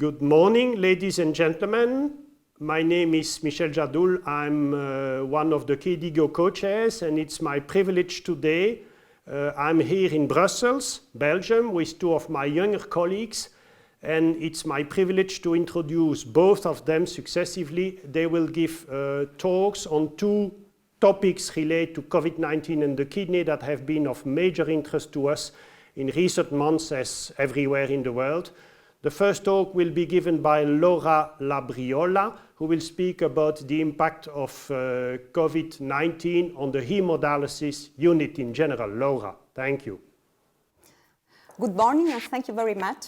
Good morning, ladies and gentlemen. My name is Michel Jadoul. I'm one of the KDIGO co-chairs, and it's my privilege today. I'm here in Brussels, Belgium, with two of my younger colleagues, and it's my privilege to introduce both of them successively. They will give talks on two topics related to COVID-19 and the kidney that have been of major interest to us in recent months as everywhere in the world. The first talk will be given by Laura Labriola, who will speak about the impact of COVID-19 on the hemodialysis unit in general. Laura, thank you. Good morning and thank you very much.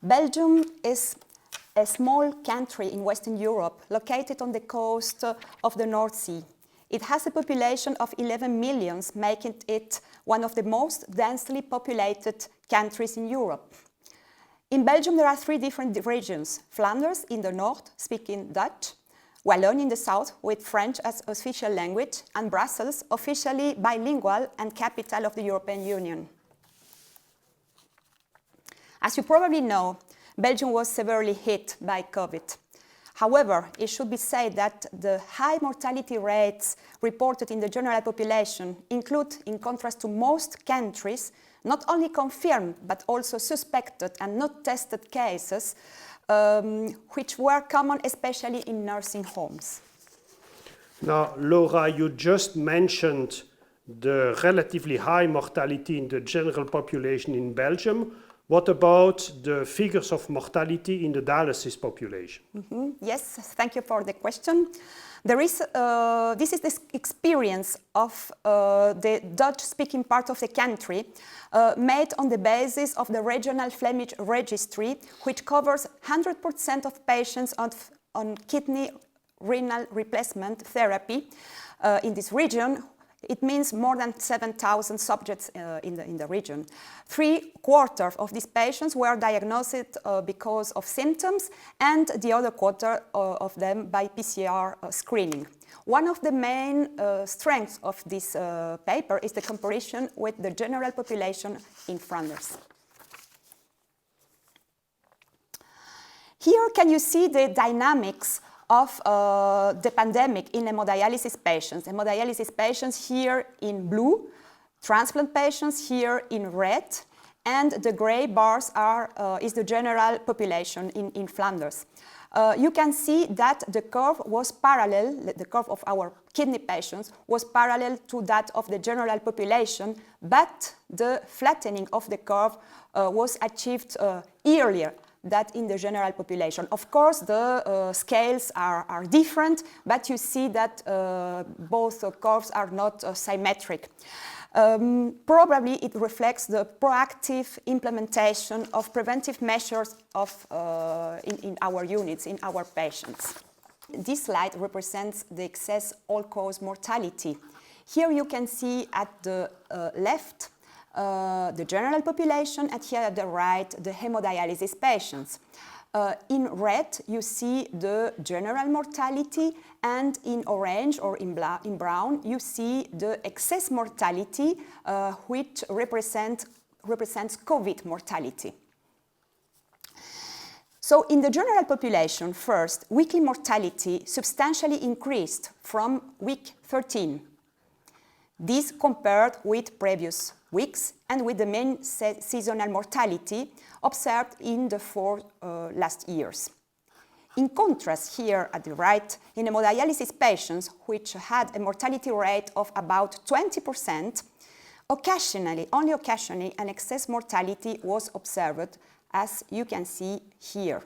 Belgium is a small country in Western Europe located on the coast of the North Sea. It has a population of 11 million, making it one of the most densely populated countries in Europe. In Belgium, there are three different regions: Flanders in the north, speaking Dutch, Wallonia in the south, with French as official language, and Brussels, officially bilingual and capital of the European Union. As you probably know, Belgium was severely hit by COVID. However, it should be said that the high mortality rates reported in the general population include, in contrast to most countries, not only confirmed but also suspected and not tested cases, which were common especially in nursing homes. Now, Laura, you just mentioned the relatively high mortality in the general population in Belgium. What about the figures of mortality in the dialysis population? Yes, thank you for the question. This is the experience of the Dutch-speaking part of the country made on the basis of the regional Flemish registry, which covers 100% of patients on kidney renal replacement therapy in this region. It means more than 7,000 subjects in the region. 3/4 of these patients were diagnosed because of symptoms, and the other quarter of them by PCR screening. One of the main strengths of this paper is the comparison with the general population in Flanders. Here can you see the dynamics of the pandemic in hemodialysis patients. Hemodialysis patients here in blue, transplant patients here in red, and the gray bars is the general population in Flanders. You can see that the curve was parallel, the curve of our kidney patients was parallel to that of the general population, but the flattening of the curve was achieved earlier that in the general population. Of course, the scales are different, but you see that both curves are not symmetric. Probably it reflects the proactive implementation of preventive measures in our units, in our patients. This slide represents the excess all-cause mortality. Here you can see at the left the general population, and here at the right, the hemodialysis patients. In red, you see the general mortality, and in orange or in brown, you see the excess mortality, which represents COVID mortality. So in the general population, first, weekly mortality substantially increased from week 13. This compared with previous weeks and with the main seasonal mortality observed in the 4 last years. In contrast, here at the right, in hemodialysis patients, which had a mortality rate of about 20%, only occasionally, an excess mortality was observed, as you can see here.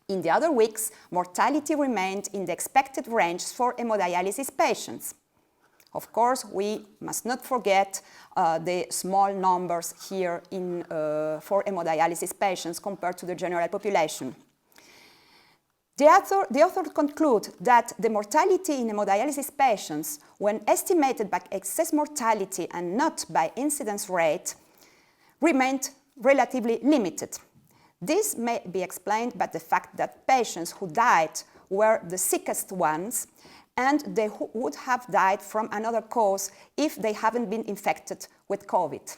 In the other weeks, mortality remained in the expected range for hemodialysis patients. Of course, we must not forget the small numbers here for hemodialysis patients compared to the general population. The author conclude that the mortality in hemodialysis patients, when estimated by excess mortality and not by incidence rate, remained relatively limited. This may be explained by the fact that patients who died were the sickest ones, and they would have died from another cause if they haven't been infected with COVID.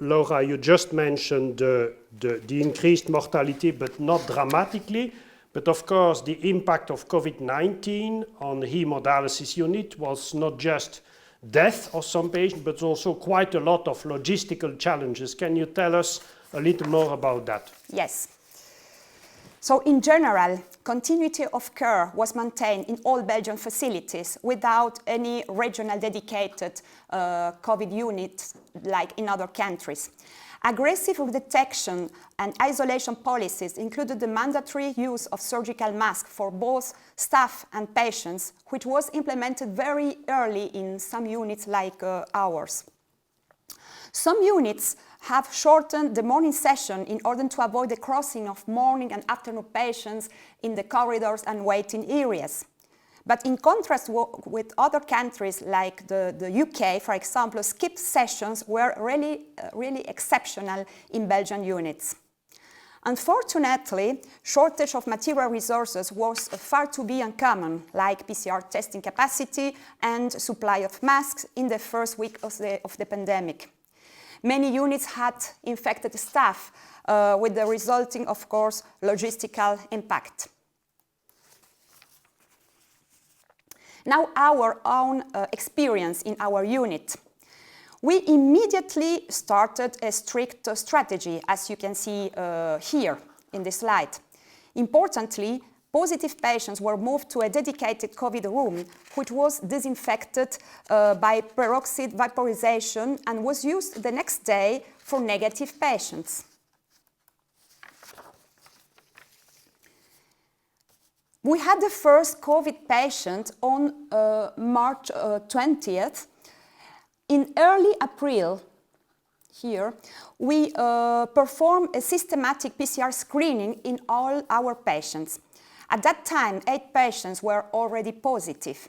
Laura, you just mentioned the increased mortality, but not dramatically. But of course, the impact of COVID-19 on the hemodialysis unit was not just death of some patients, but also quite a lot of logistical challenges. Can you tell us a little more about that? Yes. So in general, continuity of care was maintained in all Belgian facilities without any regional dedicated COVID units like in other countries. Aggressive detection and isolation policies included the mandatory use of surgical masks for both staff and patients, which was implemented very early in some units like ours. Some units have shortened the morning session in order to avoid the crossing of morning and afternoon patients in the corridors and waiting areas. But in contrast with other countries like the UK, for example, skipped sessions were really exceptional in Belgian units. Unfortunately, shortage of material resources was far too be uncommon, like PCR testing capacity and supply of masks in the first week of the pandemic. Many units had infected staff with the resulting, of course, logistical impact. Now our own experience in our unit. We immediately started a strict strategy, as you can see here in this slide. Importantly, positive patients were moved to a dedicated COVID room, which was disinfected by peroxide vaporization and was used the next day for negative patients. We had the first COVID patient on March 20th. In early April, here, we performed a systematic PCR screening in all our patients. At that time, 8 patients were already positive.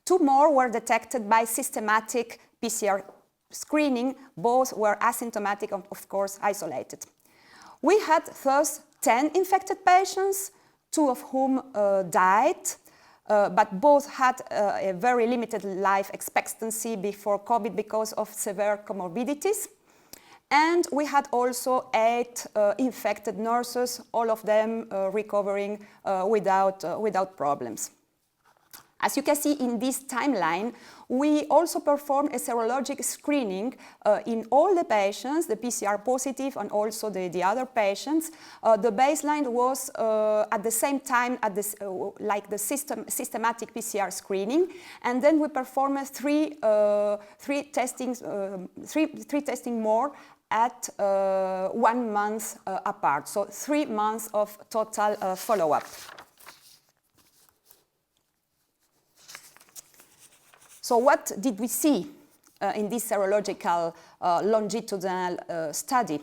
2 more were detected by systematic PCR screening. Both were asymptomatic and, of course, isolated. We had thus 10 infected patients, 2 of whom died, but both had a very limited life expectancy before COVID because of severe comorbidities. And we had also 8 infected nurses, all of them recovering without problems. As you can see in this timeline, we also performed a serologic screening in all the patients, the PCR positive and also the other patients. The baseline was at the same time like the systematic PCR screening, and then we performed three testing more at 1 month apart, so 3 months of total follow-up. So what did we see in this serological longitudinal study?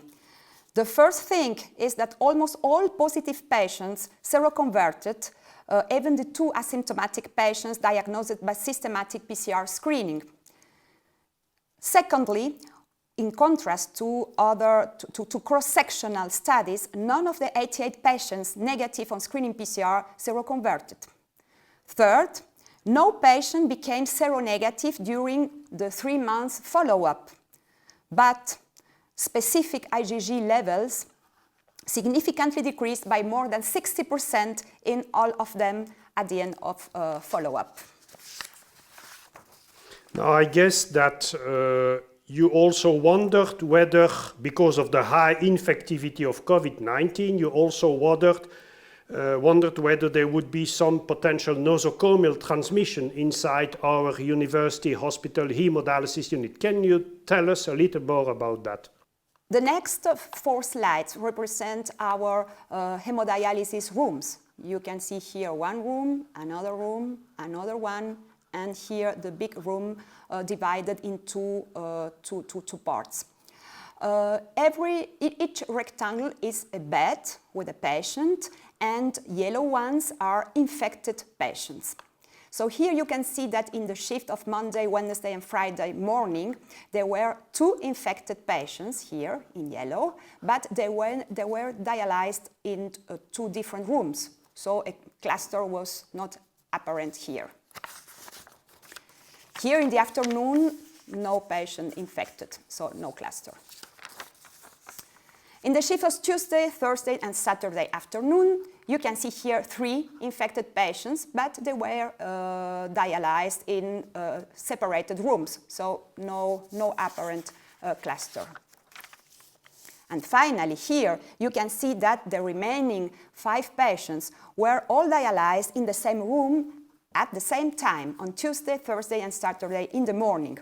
The first thing is that almost all positive patients seroconverted, even the 2 asymptomatic patients diagnosed by systematic PCR screening. Secondly, in contrast to cross-sectional studies, none of the 88 patients negative on screening PCR seroconverted. Third, no patient became seronegative during the 3 months follow-up, but specific IgG levels significantly decreased by more than 60% in all of them at the end of follow-up. Now, I guess that you also wondered whether, because of the high infectivity of COVID-19, you also wondered whether there would be some potential nosocomial transmission inside our university hospital hemodialysis unit. Can you tell us a little more about that? The next 4 slides represent our hemodialysis rooms. You can see here 1 room, another one, and here the big room divided into two parts. Each rectangle is a bed with a patient, and yellow ones are infected patients. So here you can see that in the shift of Monday, Wednesday and Friday morning, there were 2 infected patients here in yellow, but they were dialyzed in 2 different rooms. So a cluster was not apparent here. Here in the afternoon, no patient infected, so no cluster. In the shift of Tuesday, Thursday, and Saturday afternoon, you can see here 3 infected patients, but they were dialyzed in separated rooms, so no apparent cluster. And finally, here you can see that the remaining 5 patients were all dialyzed in the same room at the same time on Tuesday, Thursday, and Saturday in the morning.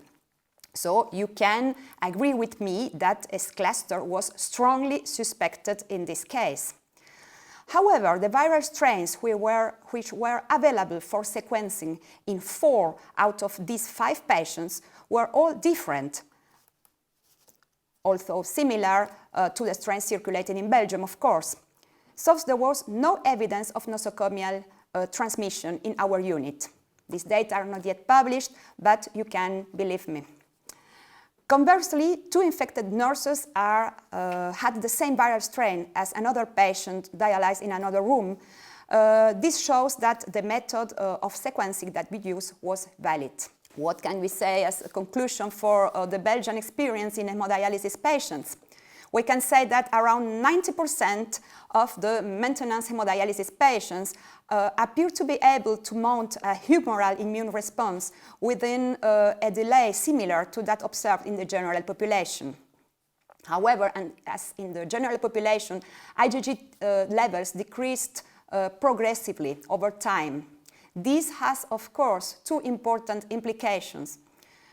So you can agree with me that a cluster was strongly suspected in this case. However, the viral strains which were available for sequencing in 4 out of these 5 patients were all different, although similar to the strains circulating in Belgium, of course. So there was no evidence of nosocomial transmission in our unit. These data are not yet published, but you can believe me. Conversely, 2 infected nurses had the same viral strain as another patient dialyzed in another room. This shows that the method of sequencing that we used was valid. What can we say as a conclusion for the Belgian experience in hemodialysis patients? We can say that around 90% of the maintenance hemodialysis patients appear to be able to mount a humoral immune response within a delay similar to that observed in the general population. However, and as in the general population, IgG levels decreased progressively over time. This has, of course, 2 important implications.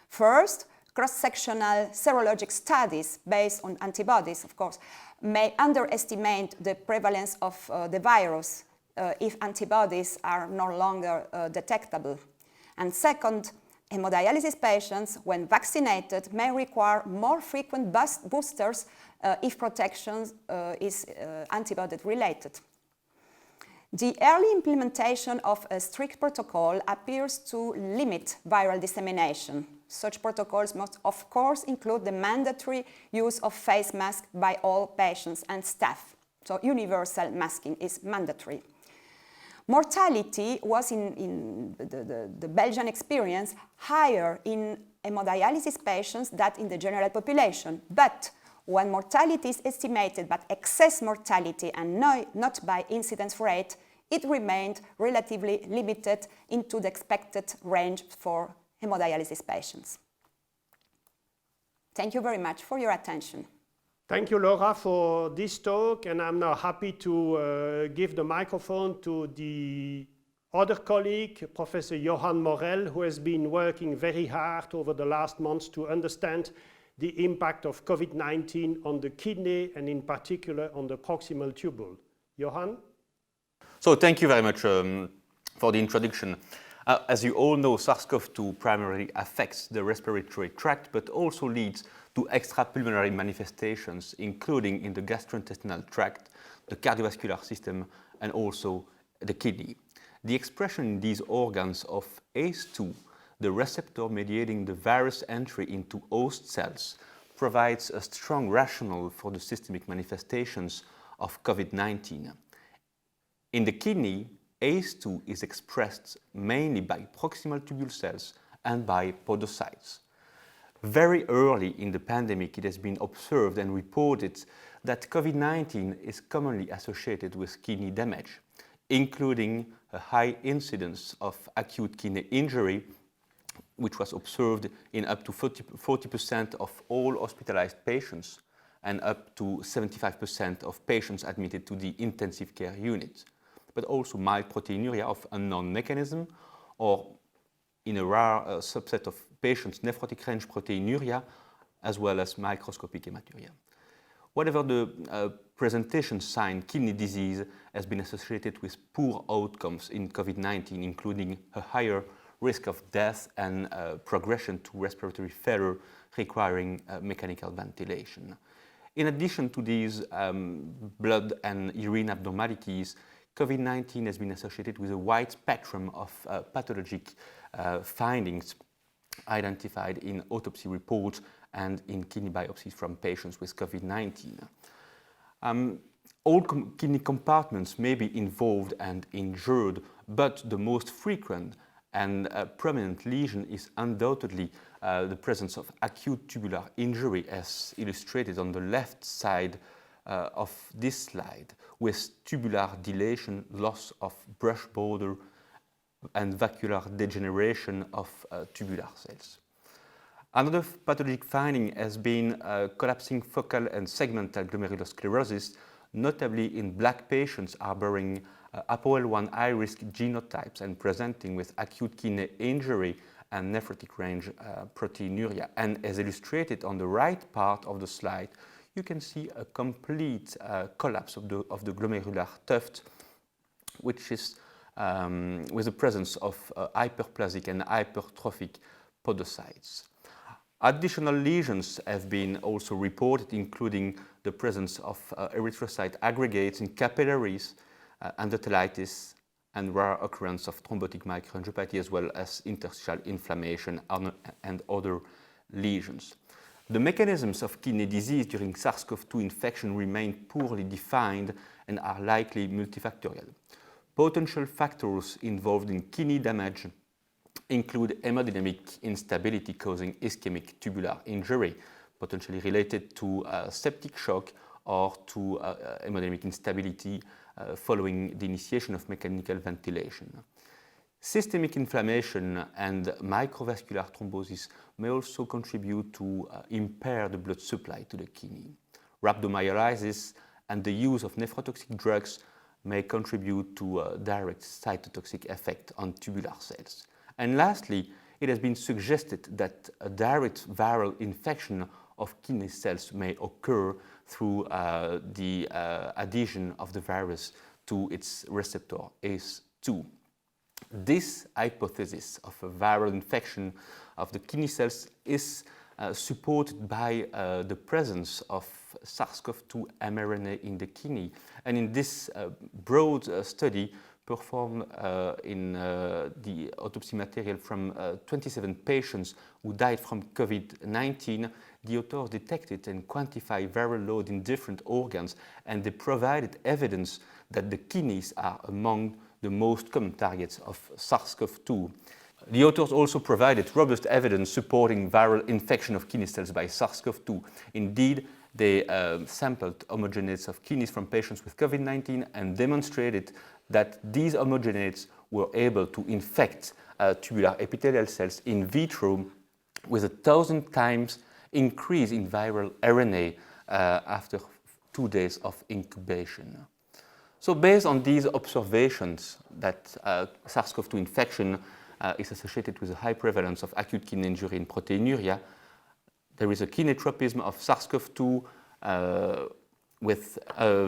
First, cross-sectional serologic studies based on antibodies, of course, may underestimate the prevalence of the virus if antibodies are no longer detectable. And second, hemodialysis patients, when vaccinated, may require more frequent boosters if protection is antibody-related. The early implementation of a strict protocol appears to limit viral dissemination. Such protocols must, of course, include the mandatory use of face masks by all patients and staff. So universal masking is mandatory. Mortality was, in the Belgian experience, higher in hemodialysis patients than in the general population. But when mortality is estimated by excess mortality and not by incidence rate, it remained relatively limited into the expected range for hemodialysis patients. Thank you very much for your attention. Thank you, Laura, for this talk, and I'm now happy to give the microphone to the other colleague, Professor Johan Morelle, who has been working very hard over the last months to understand the impact of COVID-19 on the kidney and in particular on the proximal tubule. Johan? So thank you very much for the introduction. As you all know, SARS-CoV-2 primarily affects the respiratory tract, but also leads to extrapulmonary manifestations, including in the gastrointestinal tract, the cardiovascular system, and also the kidney. The expression in these organs of ACE2, the receptor mediating the virus entry into host cells, provides a strong rationale for the systemic manifestations of COVID-19. In the kidney, ACE2 is expressed mainly by proximal tubule cells and by podocytes. Very early in the pandemic, it has been observed and reported that COVID-19 is commonly associated with kidney damage, including a high incidence of acute kidney injury, which was observed in up to 40% of all hospitalized patients and up to 75% of patients admitted to the intensive care unit, but also mild proteinuria of unknown mechanism, or in a rare subset of patients, nephrotic range proteinuria, as well as microscopic hematuria. Whatever the presentation sign, kidney disease has been associated with poor outcomes in COVID-19, including a higher risk of death and progression to respiratory failure requiring mechanical ventilation. In addition to these blood and urine abnormalities, COVID-19 has been associated with a wide spectrum of pathologic findings identified in autopsy reports and in kidney biopsies from patients with COVID-19. All kidney compartments may be involved and injured, but the most frequent And a prominent lesion is undoubtedly the presence of acute tubular injury, as illustrated on the left side of this slide, with tubular dilation, loss of brush border, and vacuolar degeneration of tubular cells. Another pathologic finding has been collapsing focal and segmental glomerulosclerosis, notably in black patients harboring APOL1 high-risk genotypes and presenting with acute kidney injury and nephrotic range proteinuria. And as illustrated on the right part of the slide, you can see a complete collapse of the glomerular tuft, which is with the presence of hyperplasic and hypertrophic podocytes. Additional lesions have been also reported, including the presence of erythrocyte aggregates in capillaries, endothelitis, and rare occurrence of thrombotic microangiopathy, as well as interstitial inflammation and other lesions. The mechanisms of kidney disease during SARS-CoV-2 infection remain poorly defined and are likely multifactorial. Potential factors involved in kidney damage include hemodynamic instability causing ischemic tubular injury, potentially related to septic shock or to hemodynamic instability following the initiation of mechanical ventilation. Systemic inflammation and microvascular thrombosis may also contribute to impair the blood supply to the kidney. Rhabdomyolysis and the use of nephrotoxic drugs may contribute to a direct cytotoxic effect on tubular cells. And lastly, it has been suggested that a direct viral infection of kidney cells may occur through the adhesion of the virus to its receptor ACE2. This hypothesis of a viral infection of the kidney cells is supported by the presence of SARS-CoV-2 mRNA in the kidney. And in this broad study performed in the autopsy material from 27 patients who died from COVID-19, the authors detected and quantified viral load in different organs, and they provided evidence that the kidneys are among the most common targets of SARS-CoV-2. The authors also provided robust evidence supporting viral infection of kidney cells by SARS-CoV-2. Indeed, they sampled homogenates of kidneys from patients with COVID-19 and demonstrated that these homogenates were able to infect tubular epithelial cells in vitro with 1,000 times increase in viral RNA after 2 days of incubation. So based on these observations that SARS-CoV-2 infection is associated with a high prevalence of acute kidney injury and proteinuria, there is a kinetropism of SARS-CoV-2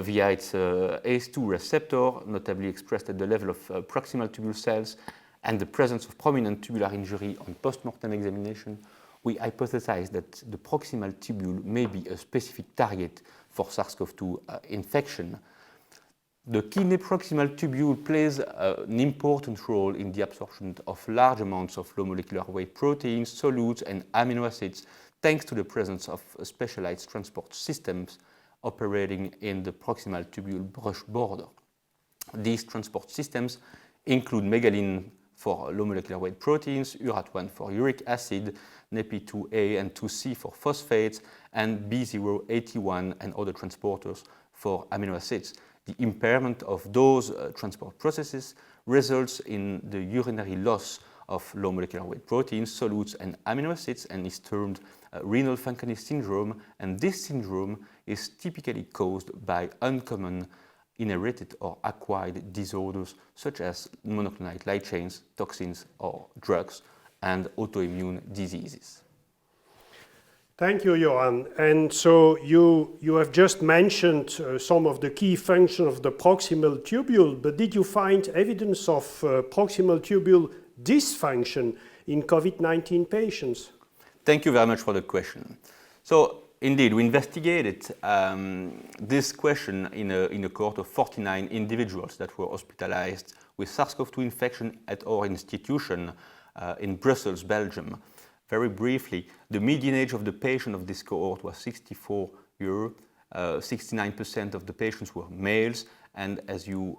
via its ACE2 receptor, notably expressed at the level of proximal tubule cells, and the presence of prominent tubular injury on post-mortem examination. We hypothesize that the proximal tubule may be a specific target for SARS-CoV-2 infection. The kidney proximal tubule plays an important role in the absorption of large amounts of low molecular weight proteins, solutes, and amino acids, thanks to the presence of specialized transport systems operating in the proximal tubule brush border. These transport systems include megalin for low molecular weight proteins, URAT1 for uric acid, NEPI2A and 2C for phosphates, and B0, AT1 and other transporters for amino acids. The impairment of those transport processes results in the urinary loss of low molecular weight proteins, solutes, and amino acids, and is termed renal Fanconi syndrome. And this syndrome is typically caused by uncommon inherited or acquired disorders such as monoclonal light chains, toxins, or drugs, and autoimmune diseases. Thank you, Johan. And so you have just mentioned some of the key functions of the proximal tubule, but did you find evidence of proximal tubule dysfunction in COVID-19 patients? Thank you very much for the question. So indeed, we investigated this question in a cohort of 49 individuals that were hospitalized with SARS-CoV-2 infection at our institution in Brussels, Belgium. Very briefly, the median age of the patient of this cohort was 64 years. 69% of the patients were males, and as you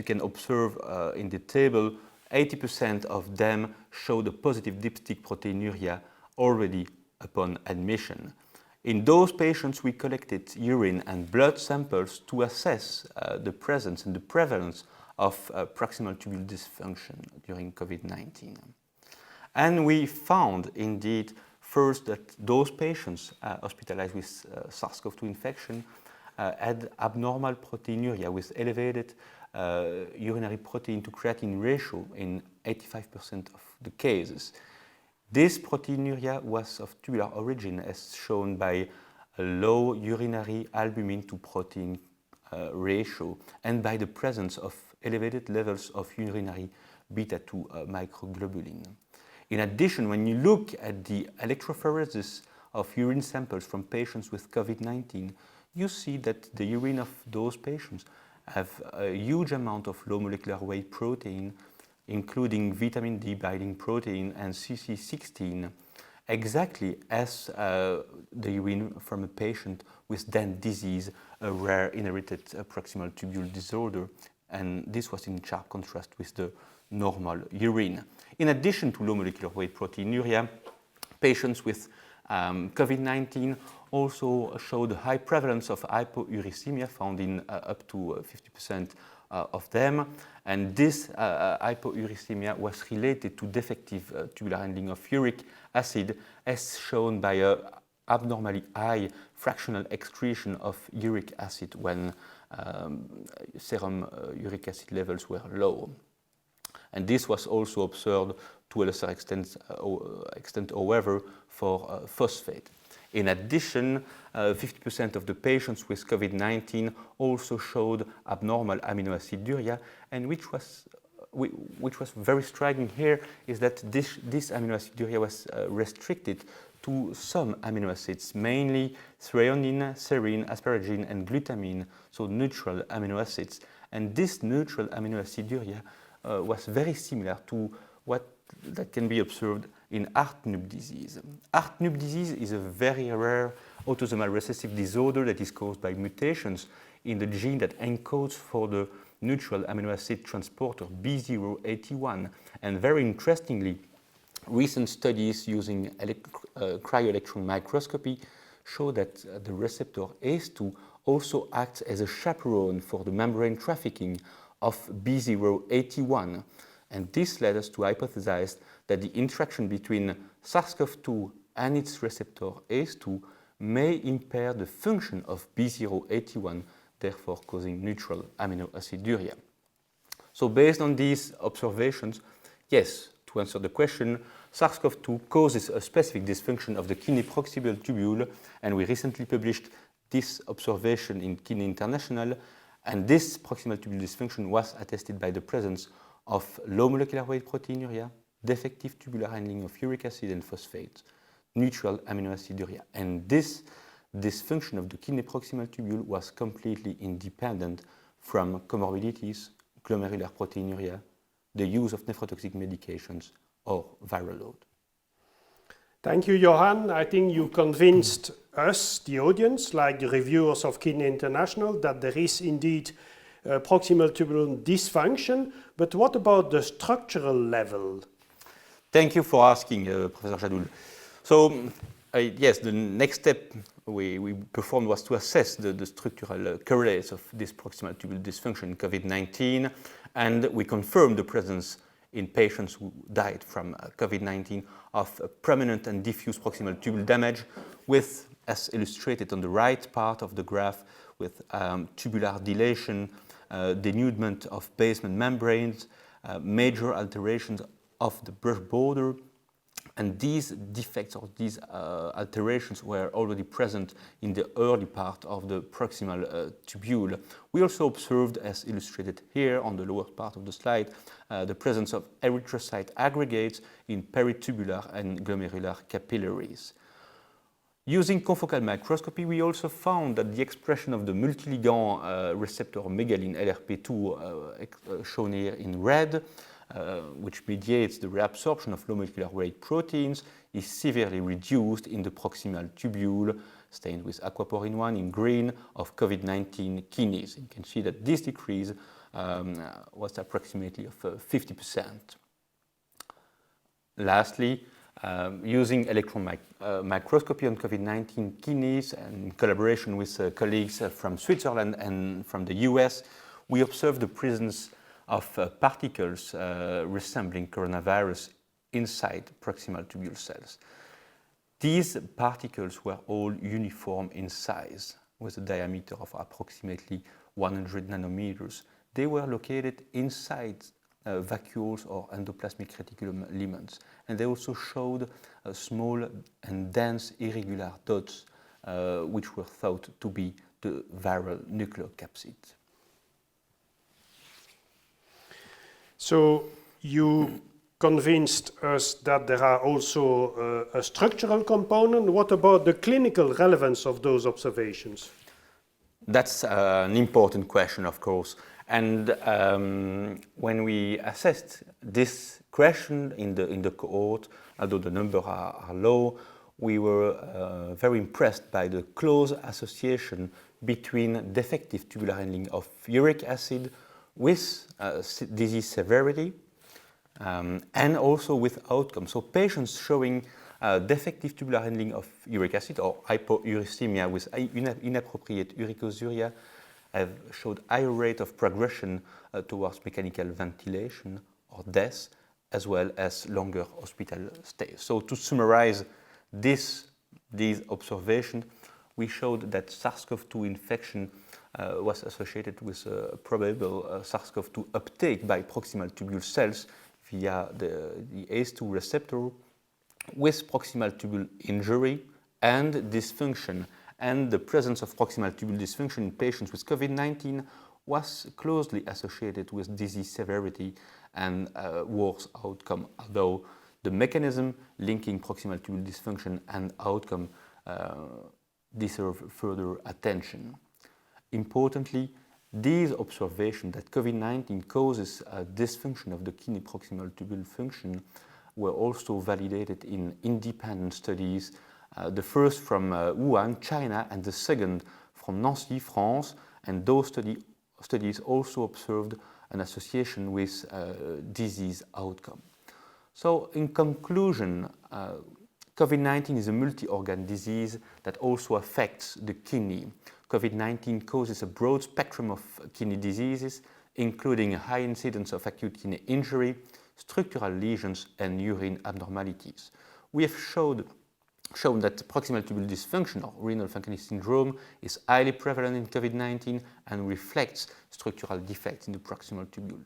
can observe in the table, 80% of them showed a positive dipstick proteinuria already upon admission. In those patients, we collected urine and blood samples to assess the presence and the prevalence of proximal tubule dysfunction during COVID-19. And we found, indeed, first that those patients hospitalized with SARS-CoV-2 infection had abnormal proteinuria with elevated urinary protein to creatinine ratio in 85% of the cases. This proteinuria was of tubular origin, as shown by a low urinary albumin to protein ratio and by the presence of elevated levels of urinary beta-2 microglobulin. In addition, when you look at the electrophoresis of urine samples from patients with COVID-19, you see that the urine of those patients have a huge amount of low molecular weight protein, including vitamin D binding protein and CC16, exactly as the urine from a patient with Danon disease, a rare inherited proximal tubule disorder, and this was in sharp contrast with the normal urine. In addition to low molecular weight proteinuria, patients with COVID-19 also showed a high prevalence of hypouricemia, found in up to 50% of them, and this hypouricemia was related to defective tubular handling of uric acid, as shown by a abnormally high fractional excretion of uric acid when serum uric acid levels were low. And this was also observed to a lesser extent, however, for phosphate. In addition, 50% of the patients with COVID-19 also showed abnormal aminoaciduria, and which was very striking here is that this aminoaciduria was restricted to some amino acids, mainly threonine, serine, asparagine, and glutamine, so neutral amino acids. And this neutral aminoaciduria was very similar to what that can be observed in Hartnup disease. Hartnup disease is a very rare autosomal recessive disorder that is caused by mutations in the gene that encodes for the neutral amino acid transporter B081. And very interestingly, recent studies using cryo-electron microscopy show that the receptor ACE2 also acts as a chaperone for the membrane trafficking of B081. And this led us to hypothesize that the interaction between SARS-CoV-2 and its receptor ACE2 may impair the function of B081, therefore causing neutral aminoaciduria. So based on these observations, yes, to answer the question, SARS-CoV-2 causes a specific dysfunction of the kidney proximal tubule, and we recently published this observation in Kidney International, and this proximal tubule dysfunction was attested by the presence of low molecular weight proteinuria, defective tubular handling of uric acid and phosphate, neutral aminoaciduria. And this dysfunction of the kidney proximal tubule was completely independent from comorbidities, glomerular proteinuria, the use of nephrotoxic medications, or viral load. Thank you, Johan. I think you convinced us, the audience, like the reviewers of Kidney International, that there is indeed proximal tubule dysfunction. But what about the structural level? Thank you for asking, Professor Jadoul. So, yes, the next step we performed was to assess the structural correlates of this proximal tubule dysfunction in COVID-19, and we confirmed the presence in patients who died from COVID-19 of prominent and diffuse proximal tubule damage with, as illustrated on the right part of the graph, with tubular dilation, denudement of basement membranes, major alterations of the brush border, and these defects or these alterations were already present in the early part of the proximal tubule. We also observed, as illustrated here on the lower part of the slide, the presence of erythrocyte aggregates in peritubular and glomerular capillaries. Using confocal microscopy, we also found that the expression of the multiligand receptor megalin LRP2, shown here in red, which mediates the reabsorption of low molecular weight proteins, is severely reduced in the proximal tubule, stained with aquaporin 1 in green, of COVID-19 kidneys. You can see that this decrease was approximately of 50%. Lastly, using electron microscopy on COVID-19 kidneys and in collaboration with colleagues from Switzerland and from the US, we observed the presence of particles resembling coronavirus inside proximal tubule cells. These particles were all uniform in size, with a diameter of approximately 100 nanometers. They were located inside vacuoles or endoplasmic reticulum limens, and they also showed small and dense irregular dots, which were thought to be the viral nucleocapsid. So you convinced us that there are also a structural component. What about the clinical relevance of those observations? That's an important question, of course. And when we assessed this question in the cohort, although the numbers are low, we were very impressed by the close association between defective tubular handling of uric acid with disease severity and also with outcome. So patients showing defective tubular handling of uric acid or hypouricemia with inappropriate uricosuric have showed higher rate of progression towards mechanical ventilation or death, as well as longer hospital stays. So to summarize these observations, we showed that SARS-CoV-2 infection was associated with a probable SARS-CoV-2 uptake by proximal tubule cells via the ACE2 receptor with proximal tubule injury and dysfunction. And the presence of proximal tubule dysfunction in patients with COVID-19 was closely associated with disease severity and worse outcome, although the mechanism linking proximal tubule dysfunction and outcome deserve further attention. Importantly, these observations that COVID-19 causes a dysfunction of the kidney proximal tubule function were also validated in independent studies, the first from Wuhan, China, and the second from Nancy, France, and those studies also observed an association with disease outcome. So in conclusion, COVID-19 is a multi-organ disease that also affects the kidney. COVID-19 causes a broad spectrum of kidney diseases, including a high incidence of acute kidney injury, structural lesions, and urine abnormalities. We have shown that proximal tubule dysfunction or renal Fanconi syndrome is highly prevalent in COVID-19 and reflects structural defects in the proximal tubule.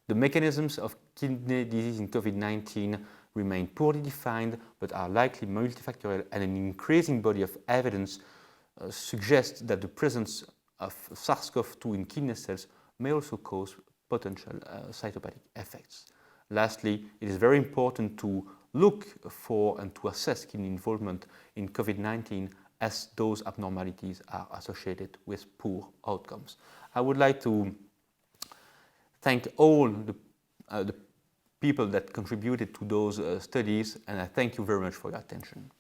The mechanisms of kidney disease in COVID-19 remain poorly defined but are likely multifactorial, and an increasing body of evidence suggests that the presence of SARS-CoV-2 in kidney cells may also cause potential cytopathic effects. Lastly, it is very important to look for and to assess kidney involvement in COVID-19 as those abnormalities are associated with poor outcomes. I would like to thank all the people that contributed to those studies, and I thank you very much for your attention.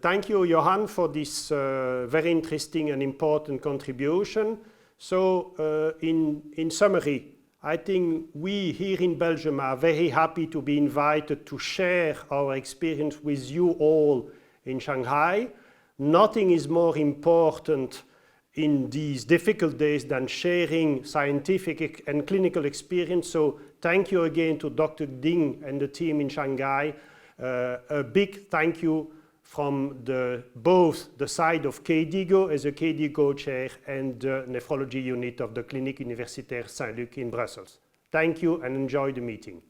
Thank you, Johan, for this very interesting and important contribution. So, in summary, I think we here in Belgium are very happy to be invited to share our experience with you all in Shanghai. Nothing is more important in these difficult days than sharing scientific and clinical experience. So thank you again to Dr. Ding and the team in Shanghai. A big thank you from both the side of KDIGO as a KDIGO chair and the nephrology unit of the Clinique Universitaire Saint-Luc in Brussels. Thank you and enjoy the meeting.